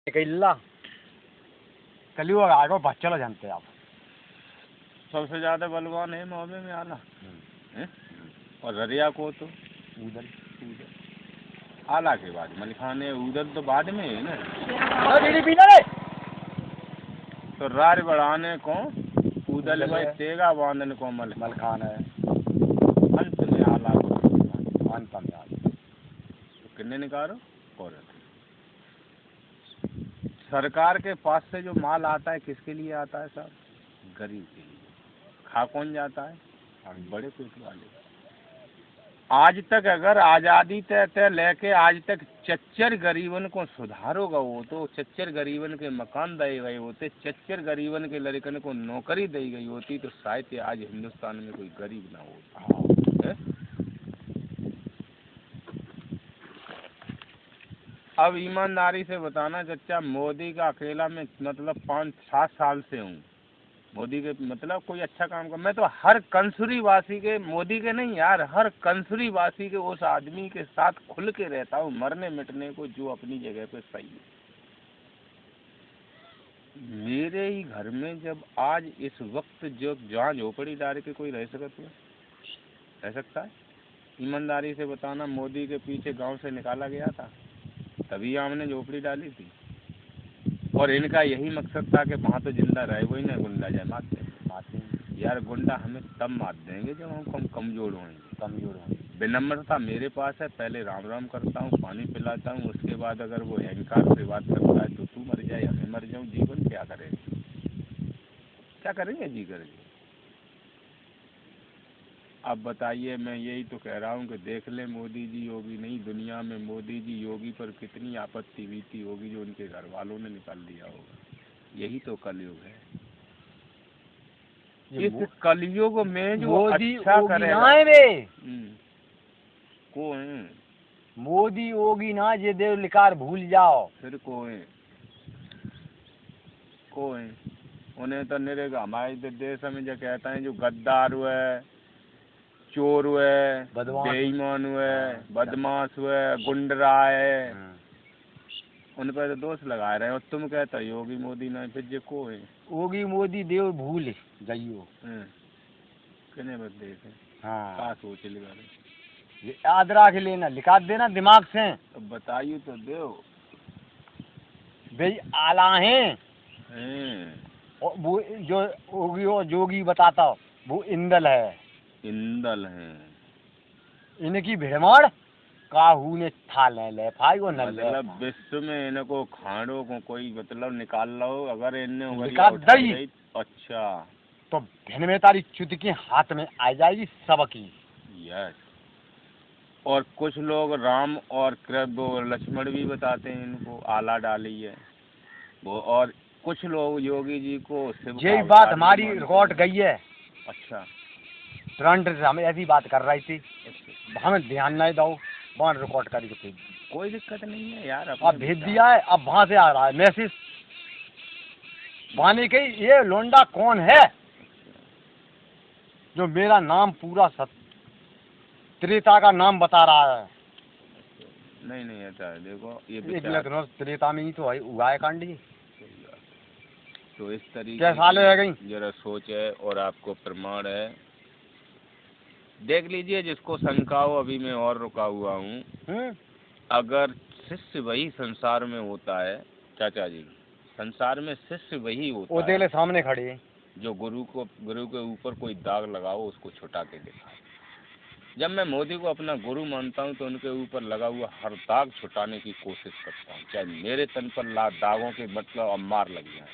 इल्ला कलियुग आ गया बच्चा जानते आप। सबसे ज्यादा बलवान है मोहबे में आला है? और ररिया को तो उधर आला के बाद मलिखाने उधर तो बाद में है ना। तो रार बढ़ाने को उदल भाई तेगा बांधने को मलखान है अंत में आला अंत में आला तो किन्ने निकालो और सरकार के पास से जो माल आता है किसके लिए आता है साहब? गरीब के लिए। खा कौन जाता है? बड़े पेट वाले। आज तक अगर आज़ादी तय लेके आज तक चच्चर गरीबन को सुधारोगा वो तो चच्चर गरीबन के मकान दिए गए होते, चच्चर गरीबन के लड़कन को नौकरी दी गई होती तो शायद आज हिंदुस्तान में कोई गरीब ना होता। अब ईमानदारी से बताना चच्चा, मोदी का अकेला में मतलब 5-7 साल से हूँ। मोदी के मतलब कोई अच्छा काम कर, मैं तो हर कंसुरी वासी के, मोदी के नहीं यार, हर कंसुरी वासी के उस आदमी के साथ खुल के रहता हूँ मरने मिटने को जो अपनी जगह पे सही है। मेरे ही घर में जब आज इस वक्त जो जहाँ झोपड़ी डाल के कोई रह सकता है? ईमानदारी से बताना, मोदी के पीछे गांव से निकाला गया था तभी हमने झोपड़ी डाली थी और इनका यही मकसद था कि वहाँ तो जिंदा रहे कोई ना, गुंडा जाए मारते यार। गुंडा हमें तब मार देंगे जब हम कमजोर होंगे। विनम्रता मेरे पास है, पहले राम राम करता हूँ, पानी पिलाता हूँ, उसके बाद अगर वो अहंकार से बात करता है तो तू मर जाए हमें मर जाऊँ, जीवन क्या करेंगे जी करके। अब बताइए, मैं यही तो कह रहा हूँ कि देख ले मोदी जी योगी नहीं, दुनिया में मोदी जी योगी पर कितनी आपत्ति बीती होगी जो उनके घर वालों ने निकाल दिया होगा। यही तो कलयुग है। इस कलयुग में जो अच्छा करेगा को है मोदी योगी ना जे देव लिकार भूल जाओ फिर को है उन्हें तो निरेगा हमारे देश में जो कहता है जो गद्दार हुए, चोर हुए, बेईमान हुए, बदमाश हुए, गुंडरा है, उन पर तो दोष लगा रहे हैं। और तुम कहते हो योगी मोदी ना, फिर जे को है योगी मोदी देव भूल जाइयो किने बदले थे। हाँ का सोच लगा याद रख लेना, लिखा देना दिमाग से। अब बताइए तो देव भाई आला है और वो जो योगी और जोगी बताता वो इंदल है। इनकी भिड़मार काहू ने था ले भाई वो न ले मतलब विश्व में इनको खाड़ों को कोई मतलब निकाल लो अगर इनने दई अच्छा तो भिन में तारी चुत के हाथ में आ जाएगी सबकी। यस। और कुछ लोग राम और लक्ष्मण भी बताते हैं इनको आला डाली है वो, और कुछ लोग योगी जी को यही बात हमारी रिकॉर्ड गई है। अच्छा तुरंत हम ऐसी बात कर रही थी, हमें ध्यान नहीं दो, वहाँ रिकॉर्ड करके कोई दिक्कत नहीं है यार। अब भेज दिया है, अब वहाँ से आ रहा है मैसेज वानी के ये लोंडा कौन है जो मेरा नाम पूरा त्रेता का नाम बता रहा है। नहीं अच्छा देखो ये त्रेता में ही तो हुआ है कांड जी। तो इस तरीके क्या साले रह गई जरा सोच है और आपको प्रमाण है, देख लीजिए जिसको शंका हो। अभी मैं और रुका हुआ हूँ। अगर शिष्य वही संसार में होता है चाचा जी, संसार में शिष्य वही होता है सामने खड़े जो गुरु के ऊपर कोई दाग लगाओ उसको छुटा के दिखाए। जब मैं मोदी को अपना गुरु मानता हूं तो उनके ऊपर लगा हुआ हर दाग छुटाने की कोशिश करता हूं, चाहे मेरे तन पर दागों के मतलब अब मार लग जाए।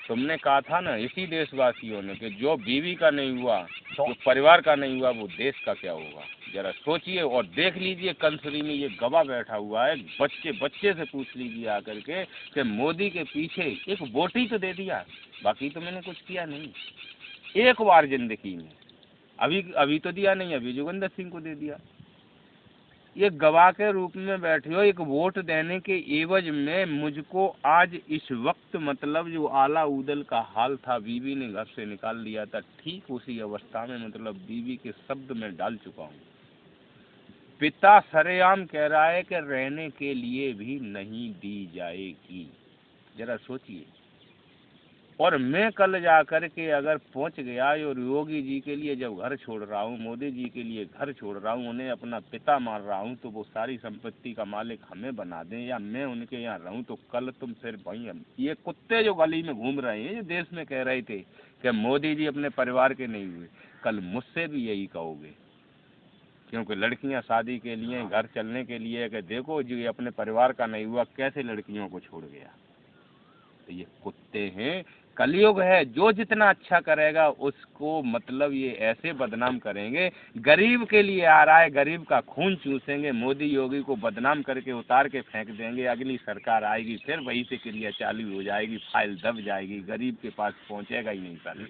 तुमने कहा था ना इसी देशवासियों ने कि जो बीवी का नहीं हुआ, जो परिवार का नहीं हुआ, वो देश का क्या होगा। जरा सोचिए और देख लीजिए, कंसरी में ये गवाह बैठा हुआ है, बच्चे से पूछ लीजिए आकर के कि मोदी के पीछे एक वोट ही तो दे दिया, बाकी तो मैंने कुछ किया नहीं। एक बार जिंदगी में अभी तो दिया नहीं, अभी जोगिंदर सिंह को दे दिया। ये गवाह के रूप में बैठे हो, एक वोट देने के एवज में मुझको आज इस वक्त मतलब जो आला उदल का हाल था, बीवी ने घर से निकाल दिया था, ठीक उसी अवस्था में मतलब बीवी के शब्द में डाल चुका हूँ। पिता सरेआम कह रहा है कि रहने के लिए भी नहीं दी जाएगी, जरा सोचिए। और मैं कल जाकर के अगर पहुंच गया और योगी जी के लिए जब घर छोड़ रहा हूँ, मोदी जी के लिए घर छोड़ रहा हूँ, उन्हें अपना पिता मान रहा हूँ, तो वो सारी संपत्ति का मालिक हमें बना दें या मैं उनके यहाँ रहूँ, तो कल तुम फिर वही ये कुत्ते जो गली में घूम रहे हैं, जो देश में कह रहे थे कि मोदी जी अपने परिवार के नहीं हुए, कल मुझसे भी यही कहोगे। क्योंकि लड़कियां शादी के लिए, घर चलने के लिए, कि देखो जी अपने परिवार का नहीं हुआ, कैसे लड़कियों को छोड़ गया। तो ये कुत्ते हैं, कलयुग है। जो जितना अच्छा करेगा उसको मतलब ये ऐसे बदनाम करेंगे। गरीब के लिए आ रहा है, गरीब का खून चूसेंगे, मोदी योगी को बदनाम करके उतार के फेंक देंगे। अगली सरकार आएगी, फिर वही से क्रिया चालू हो जाएगी, फाइल दब जाएगी, गरीब के पास पहुंचेगा ही नहीं सर।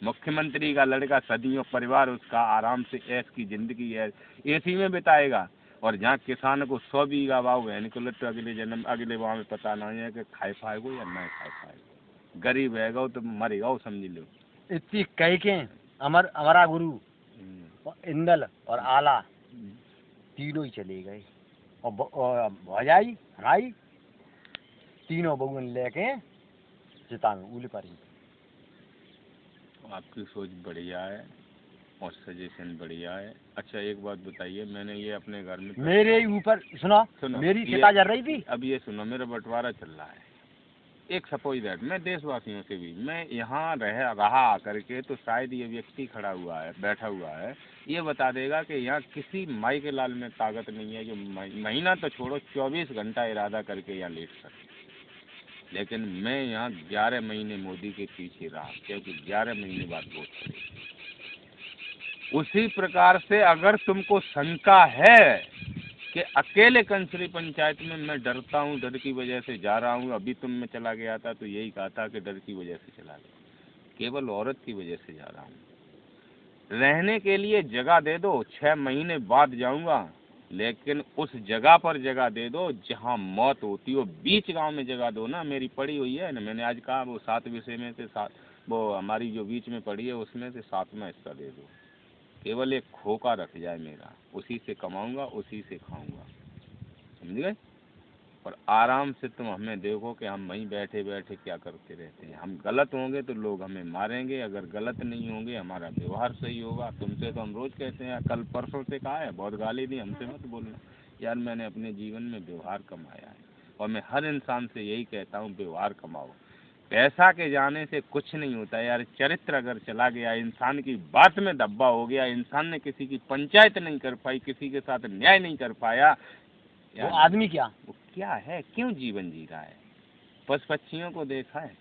मुख्यमंत्री का लड़का, सदियों परिवार उसका आराम से ऐश की जिंदगी है, एसी में बिताएगा। और जहाँ किसान को 100 बीघा वाव है, निकले तो अगले वाव में पता नहीं है कि खाए पाएगो या नहीं खाए पाएगो। गरीब रहेगा तो मरेगा, समझ लो। इतनी कह के हमारा गुरु और इंदल और आला तीनों ही चले गए, और भौजाई हमारी तीनों बउन लेके चिता में उल पड़ी। आपकी सोच बढ़िया है और सजेशन बढ़िया है। अच्छा एक बात बताइए, मैंने ये अपने घर में मेरे ऊपर सुनो मेरी चिता जल रही थी। अब ये सुनो, मेरा बंटवारा चल रहा है। एक सपोज दैट मैं देशवासियों से भी, मैं यहाँ रहा आकर के, तो शायद ये व्यक्ति खड़ा हुआ है, बैठा हुआ है, ये बता देगा कि यहाँ किसी माई के लाल में ताकत नहीं है जो महीना तो छोड़ो 24 घंटा इरादा करके यहाँ लेट सके। लेकिन मैं यहाँ 11 महीने मोदी के पीछे रहा, क्योंकि 11 महीने बाद वोट पड़े। उसी प्रकार से अगर तुमको शंका है कि अकेले कंसरी पंचायत में मैं डरता हूँ, डर की वजह से जा रहा हूँ, अभी तुम में चला गया था तो यही कहा था कि डर की वजह से चला गया, केवल औरत की वजह से जा रहा हूँ। रहने के लिए जगह दे दो, 6 महीने बाद जाऊँगा, लेकिन उस जगह पर जगह दे दो जहाँ मौत होती हो। बीच गांव में जगह दो ना, मेरी पड़ी हुई है ना, मैंने आज कहा वो 7 विषय में से 7, वो हमारी जो बीच में पड़ी है उसमें से 7वां हिस्सा दे दो। केवल एक खोका रख जाए मेरा, उसी से कमाऊंगा, उसी से खाऊंगा, समझ गए। और आराम से तुम हमें देखो कि हम वहीं बैठे बैठे क्या करते रहते हैं। हम गलत होंगे तो लोग हमें मारेंगे, अगर गलत नहीं होंगे हमारा व्यवहार सही होगा। तुमसे तो हम रोज कहते हैं, कल परसों से कहा है, बहुत गाली दी, हमसे मत बोलना यार। मैंने अपने जीवन में व्यवहार कमाया है और मैं हर इंसान से यही कहता हूँ, व्यवहार कमाओ। पैसा के जाने से कुछ नहीं होता यार। चरित्र अगर चला गया, इंसान की बात में धब्बा हो गया, इंसान ने किसी की पंचायत नहीं कर पाई, किसी के साथ न्याय नहीं कर पाया, वो आदमी वो क्या है, क्यों जीवन जी रहा है। पशु पक्षियों को देखा है,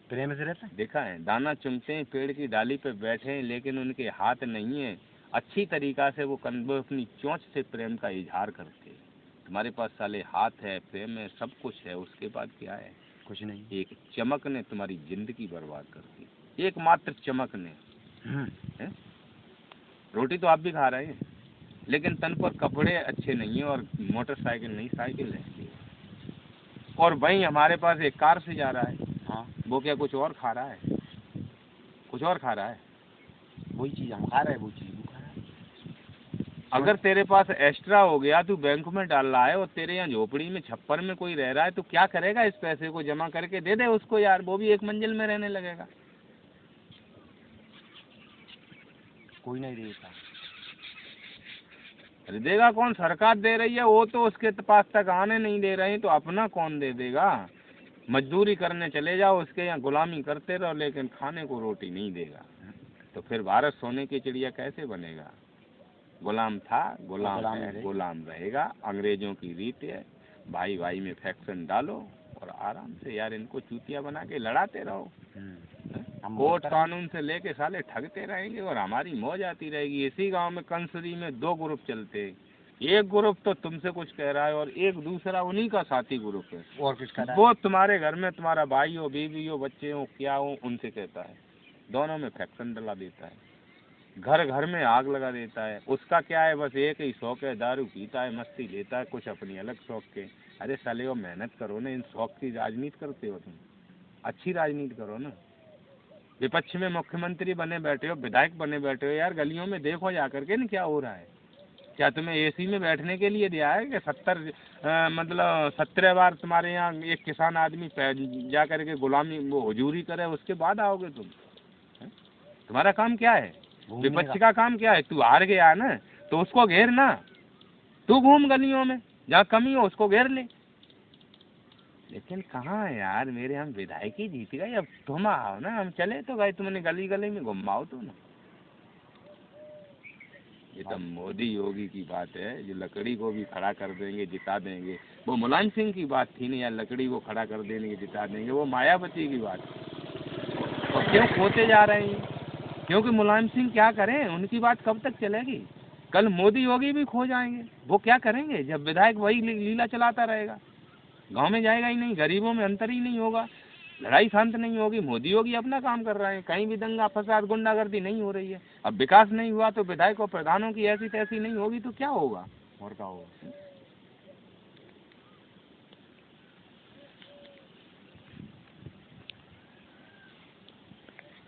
प्रेम से रहता है, देखा है, दाना चुनते हैं, पेड़ की डाली पे बैठे हैं, लेकिन उनके हाथ नहीं है। अच्छी तरीका से वो अपनी चोंच से प्रेम का इजहार करते हैं। तुम्हारे पास साले हाथ है, प्रेम है, सब कुछ है, उसके बाद क्या है, कुछ नहीं। एक चमक ने तुम्हारी जिंदगी बर्बाद कर दी, एकमात्र चमक ने। है? रोटी तो आप भी खा रहे हैं, लेकिन तन पर कपड़े अच्छे नहीं है और मोटरसाइकिल नहीं, साइकिल है। और वहीं हमारे पास एक कार से जा रहा है। हाँ, वो क्या कुछ और खा रहा है, कुछ और खा रहा है। वही चीज हम खा रहे हैं, वो चीज वो खा रहा है। अगर तेरे पास एक्स्ट्रा हो गया, तू बैंक में डाल रहा है और तेरे यहाँ झोपड़ी में छप्पर में कोई रह रहा है, तो क्या करेगा, इस पैसे को जमा करके दे दे उसको यार, वो भी एक मंजिल में रहने लगेगा। कोई नहीं देता। अरे देगा कौन, सरकार दे रही है, वो तो उसके पास तक आने नहीं दे रहे हैं, तो अपना कौन दे देगा। मजदूरी करने चले जाओ, उसके यहाँ गुलामी करते रहो, लेकिन खाने को रोटी नहीं देगा। तो फिर भारत सोने की चिड़िया कैसे बनेगा। गुलाम था, गुलाम है, गुलाम रहेगा। अंग्रेजों की रीत है, भाई भाई में फैक्शन डालो और आराम से यार इनको चूतिया बना के लड़ाते रहो। कोर्ट कानून से लेके साले ठगते रहेंगे और हमारी मौज आती रहेगी। इसी गांव में कंसरी में 2 ग्रुप चलते हैं, एक ग्रुप तो तुमसे कुछ कह रहा है और एक दूसरा उन्हीं का साथी ग्रुप है, और कुछ कह रहा है, वो तुम्हारे घर में तुम्हारा भाई हो, बीवी हो, बच्चे हो, क्या हो, उनसे कहता है। दोनों में फैक्शन डला देता है, घर घर में आग लगा देता है। उसका क्या है, बस एक ही शौक है, दारू पीता है, मस्ती लेता है, कुछ अपनी अलग शौक के। अरे साले वो मेहनत करो ना, इन शौक की राजनीति करते हो तुम, अच्छी राजनीति करो ना। विपक्ष में मुख्यमंत्री बने बैठे हो, विधायक बने बैठे हो यार, गलियों में देखो जा करके ना क्या हो रहा है। क्या तुम्हें एसी में बैठने के लिए दिया है कि 17 बार तुम्हारे यहाँ एक किसान आदमी जा करके गुलामी वो हुजूरी करे उसके बाद आओगे तुम? तुम्हारा काम क्या है? विपक्ष का काम क्या है? तू हार गया ना तो उसको घेर ना, तू घूम गलियों में, जहाँ कमी हो उसको घेर ले। लेकिन कहाँ है यार मेरे, हम विधायक ही जीत गए, अब तुम आओ ना, हम चले तो गए, तुमने गली गली में घुमाओ तो ना। ये तो मोदी योगी की बात है, जो लकड़ी को भी खड़ा कर देंगे, जिता देंगे। वो मुलायम सिंह की बात थी नहीं यार, लकड़ी को खड़ा कर देंगे, जिता देंगे, वो मायावती की बात थी। और क्यों खोते जा रहे हैं? क्योंकि मुलायम सिंह क्या करें, उनकी बात कब तक चलेगी? कल मोदी योगी भी खो जाएंगे, वो क्या करेंगे जब विधायक वही लीला चलाता रहेगा? गांव में जाएगा ही नहीं, गरीबों में अंतर ही नहीं होगा, लड़ाई शांत नहीं होगी। मोदी योगी अपना काम कर रहे हैं, कहीं भी दंगा फसाद गुंडागर्दी नहीं हो रही है। अब विकास नहीं हुआ तो विधायक और प्रधानों की ऐसी तैसी नहीं होगी तो क्या होगा? और क्या होगा?